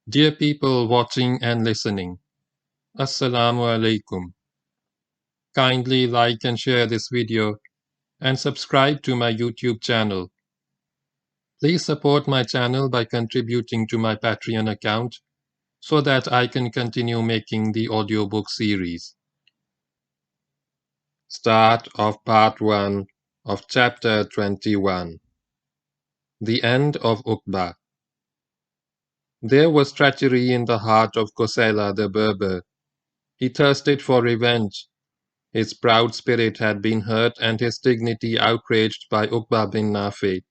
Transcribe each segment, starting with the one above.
Dear people watching and listening, Assalamu alaikum. Kindly like and share this video and subscribe to my YouTube channel. Please support my channel by contributing to my Patreon account so that I can continue making the audiobook series. Start of Part 1 of Chapter 21. The End of Uqba. There was treachery in the heart of Kosala the Berber. He thirsted for revenge. His proud spirit had been hurt and his dignity outraged by uqbabinnafe,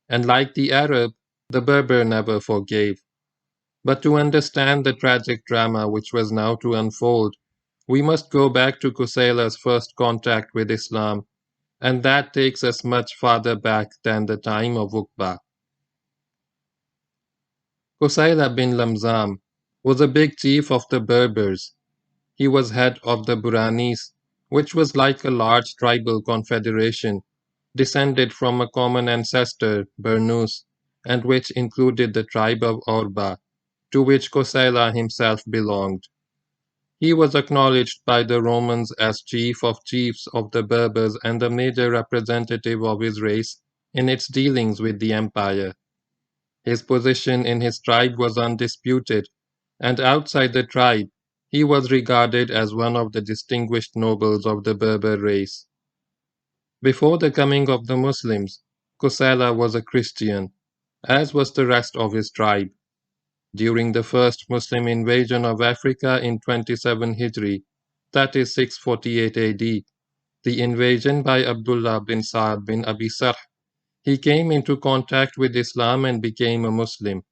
and like the Arab, the Berber never forgave. But to understand the tragic drama which was now to unfold, we must go back to Kusala's first contact with Islam, and that takes us much farther back than the time of Uqba. Kusala bin Lamzam was a big chief of the Berbers. He was head of the Buranis, which was like a large tribal confederation, descended from a common ancestor, Bernus, and which included the tribe of Orba, to which Kosala himself belonged. He was acknowledged by the Romans as chief of chiefs of the Berbers and the major representative of his race in its dealings with the empire. His position in his tribe was undisputed, and outside the tribe, he was regarded as one of the distinguished nobles of the Berber race. Before the coming of the Muslims, Kusala was a Christian, as was the rest of his tribe. During the first Muslim invasion of Africa in 27 Hijri, that is 648 AD, the invasion by Abdullah bin Sa'd bin Abi Sarh, he came into contact with Islam and became a Muslim.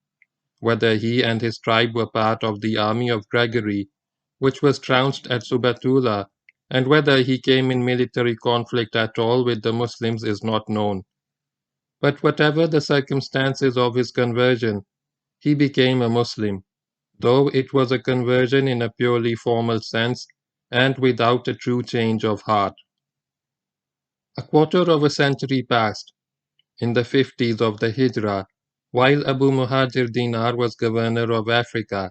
Whether he and his tribe were part of the army of Gregory, which was trounced at Subatula, and whether he came in military conflict at all with the Muslims is not known. But whatever the circumstances of his conversion, he became a Muslim, though it was a conversion in a purely formal sense and without a true change of heart. A quarter of a century passed. In the 50s of the Hijra, while Abu Muhajir Dinar was governor of Africa,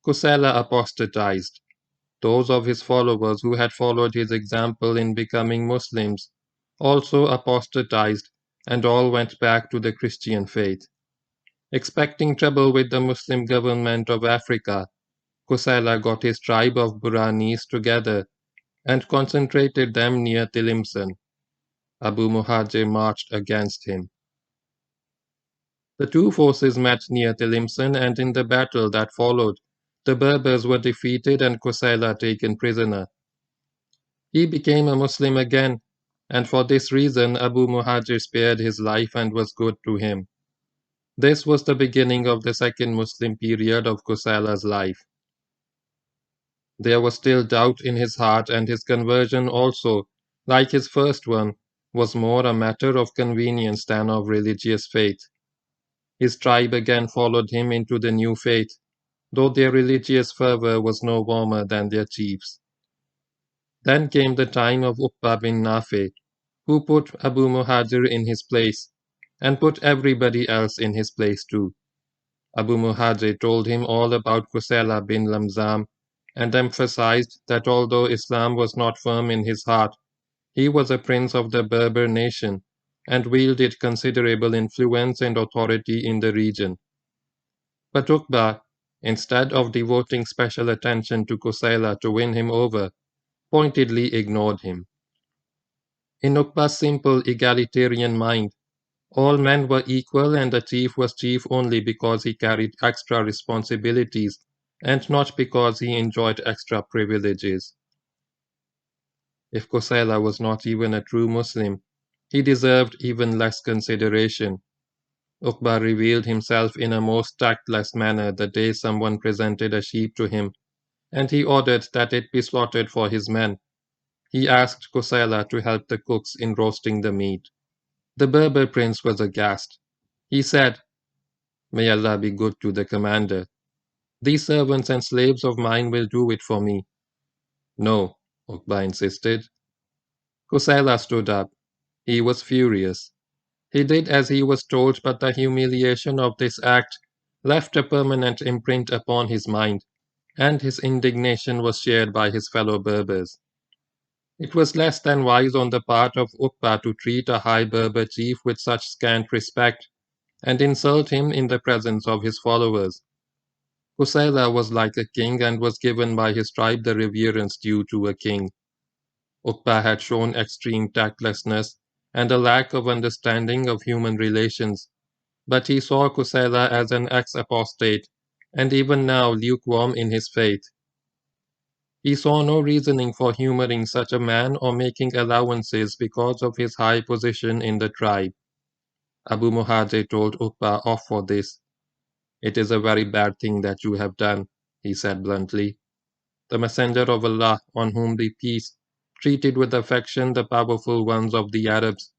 Kusala apostatized. Those of his followers who had followed his example in becoming Muslims also apostatized and all went back to the Christian faith. Expecting trouble with the Muslim government of Africa, Kusala got his tribe of Buranis together and concentrated them near Tilimsan. Abu Muhajir marched against him. The two forces met near Tilimsan, and in the battle that followed, the Berbers were defeated and Kusala taken prisoner. He became a Muslim again, and for this reason Abu Muhajir spared his life and was good to him. This was the beginning of the second Muslim period of Kusala's life. There was still doubt in his heart, and his conversion also, like his first one, was more a matter of convenience than of religious faith. His tribe again followed him into the new faith, though their religious fervor was no warmer than their chiefs. Then came the time of uqbabinnafe, who put Abu Muhajir in his place, and put everybody else in his place too. Abu Muhajir told him all about Kusala bin Lamzam, and emphasized that although Islam was not firm in his heart, he was a prince of the Berber nation, and wielded considerable influence and authority in the region. But Uqba, instead of devoting special attention to Kusala to win him over, pointedly ignored him. In Uqba's simple egalitarian mind, all men were equal and a chief was chief only because he carried extra responsibilities and not because he enjoyed extra privileges. If Kusala was not even a true Muslim, he deserved even less consideration. Uqba revealed himself in a most tactless manner the day someone presented a sheep to him, and he ordered that it be slaughtered for his men. He asked Kusala to help the cooks in roasting the meat. The Berber prince was aghast. He said, "May Allah be good to the commander. These servants and slaves of mine will do it for me." "No," Uqba insisted. Kusala stood up. He was furious. He did as he was told, but the humiliation of this act left a permanent imprint upon his mind, and his indignation was shared by his fellow Berbers. It was less than wise on the part of Uqba to treat a high Berber chief with such scant respect, and insult him in the presence of his followers. Kusala was like a king and was given by his tribe the reverence due to a king. Uqba had shown extreme tactlessness and a lack of understanding of human relations, but he saw Kusala as an ex-apostate, and even now lukewarm in his faith. He saw no reasoning for humoring such a man or making allowances because of his high position in the tribe. Abu Muhajir told Uqba off for this. "It is a very bad thing that you have done," he said bluntly. "The Messenger of Allah, on whom be peace, treated with affection the powerful ones of the Arabs.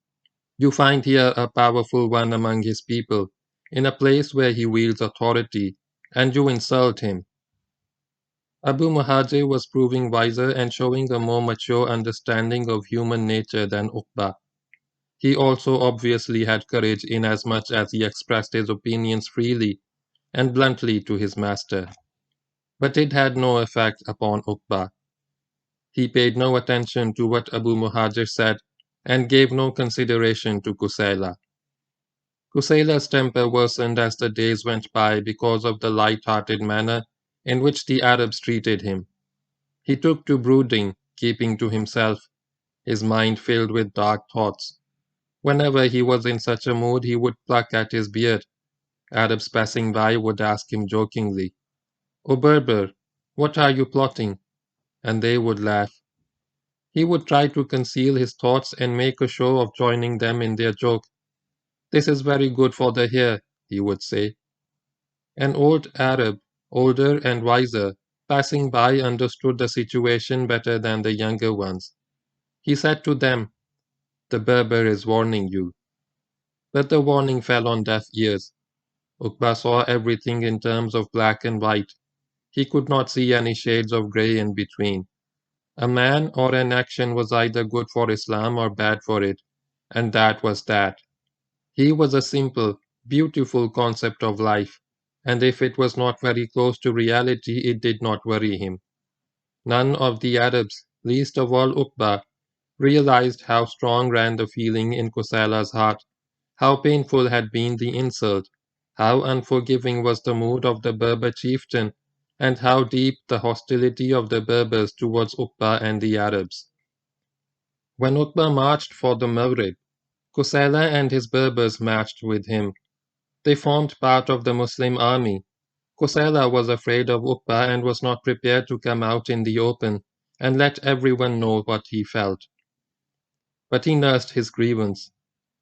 You find here a powerful one among his people, in a place where he wields authority, and you insult him." Abu Muhajir was proving wiser and showing a more mature understanding of human nature than Uqba. He also obviously had courage inasmuch as he expressed his opinions freely and bluntly to his master. But it had no effect upon Uqba. He paid no attention to what Abu Muhajir said and gave no consideration to Kusala. Kusala's temper worsened as the days went by because of the light-hearted manner in which the Arabs treated him. He took to brooding, keeping to himself, his mind filled with dark thoughts. Whenever he was in such a mood, he would pluck at his beard. Arabs passing by would ask him jokingly, "O Berber, what are you plotting?" And they would laugh. He would try to conceal his thoughts and make a show of joining them in their joke. "This is very good for the hair," he would say. An old Arab, older and wiser, passing by understood the situation better than the younger ones. He said to them, "The Berber is warning you." But the warning fell on deaf ears. Uqba saw everything in terms of black and white. He could not see any shades of grey in between. A man or an action was either good for Islam or bad for it, and that was that. He was a simple, beautiful concept of life, and if it was not very close to reality, it did not worry him. None of the Arabs, least of all Uqba, realized how strong ran the feeling in Kusala's heart, how painful had been the insult, how unforgiving was the mood of the Berber chieftain, and how deep the hostility of the Berbers towards Uqba and the Arabs. When Uqba marched for the Maghrib, Kusala and his Berbers marched with him. They formed part of the Muslim army. Kusala was afraid of Uqba and was not prepared to come out in the open and let everyone know what he felt. But he nursed his grievance.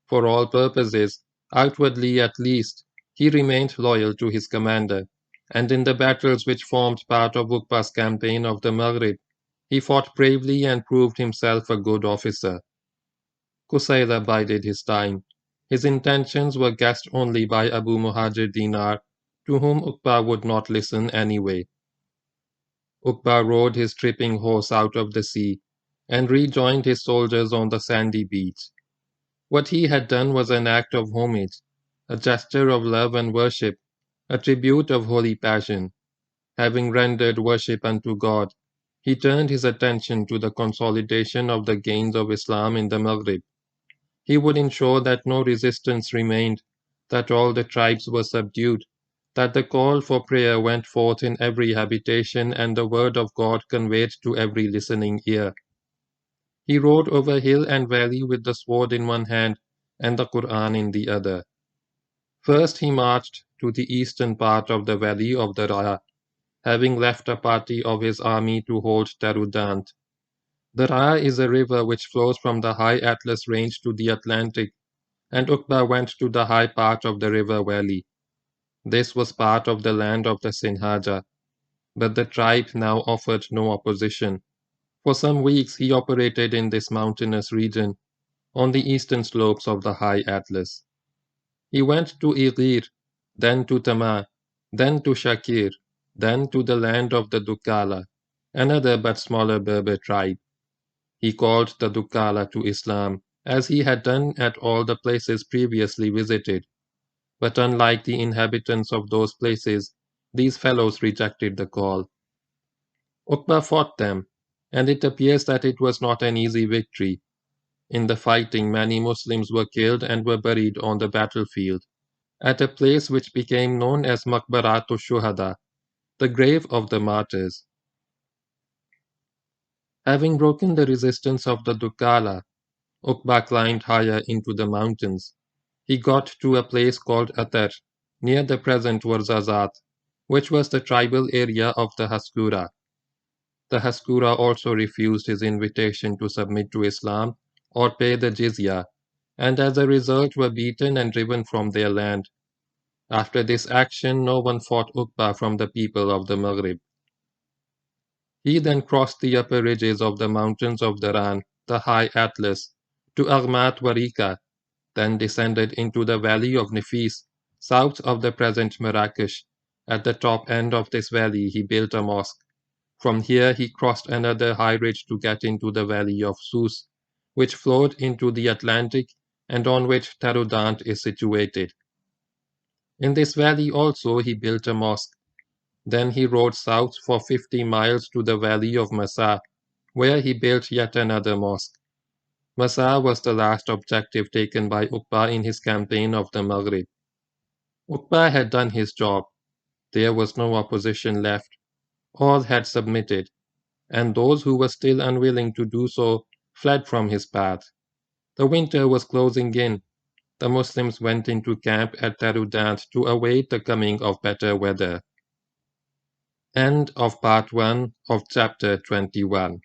For all purposes, outwardly at least, he remained loyal to his commander, and in the battles which formed part of Uqba's campaign of the Maghrib, he fought bravely and proved himself a good officer. Kusala bided his time. His intentions were guessed only by Abu Muhajir Dinar, to whom Uqba would not listen anyway. Uqba rode his tripping horse out of the sea, and rejoined his soldiers on the sandy beach. What he had done was an act of homage, a gesture of love and worship, a tribute of holy passion. Having rendered worship unto God, he turned his attention to the consolidation of the gains of Islam in the Maghrib. He would ensure that no resistance remained, that all the tribes were subdued, that the call for prayer went forth in every habitation and the word of God conveyed to every listening ear. He rode over hill and valley with the sword in one hand and the Quran in the other. First he marched to the eastern part of the valley of the Raya, having left a party of his army to hold Tarudant. The Raya is a river which flows from the high Atlas range to the Atlantic, and Uqba went to the high part of the river valley. This was part of the land of the Sinhaja, but the tribe now offered no opposition. For some weeks he operated in this mountainous region, on the eastern slopes of the high Atlas. He went to Igir, then to Tama, then to Shakir, then to the land of the Dukala, another but smaller Berber tribe. He called the Dukala to Islam, as he had done at all the places previously visited. but unlike the inhabitants of those places, these fellows rejected the call. Uqba fought them, and it appears that it was not an easy victory. In the fighting, many Muslims were killed and were buried on the battlefield, at a place which became known as Maqbaratu Shuhada, the grave of the martyrs. Having broken the resistance of the Dukala, Uqba climbed higher into the mountains. He got to a place called Atar, near the present Warzazat, which was the tribal area of the Haskura. The Haskura also refused his invitation to submit to Islam or pay the jizya, and as a result were beaten and driven from their land. After this action, no one fought Uqba from the people of the Maghrib. He then crossed the upper ridges of the mountains of Daran, the high Atlas, to Aghmat Warika, then descended into the valley of Nefis, south of the present Marrakesh. At the top end of this valley he built a mosque. From here he crossed another high ridge to get into the valley of Zeus, which flowed into the Atlantic and on which Taroudant is situated. In this valley also he built a mosque. Then he rode south for 50 miles to the valley of Massa, where he built yet another mosque. Massa was the last objective taken by Uqba in his campaign of the Maghrib. Uqba had done his job. There was no opposition left. All had submitted, and those who were still unwilling to do so fled from his path. The winter was closing in. The Muslims went into camp at Taroudant to await the coming of better weather. End of part 1 of chapter 21.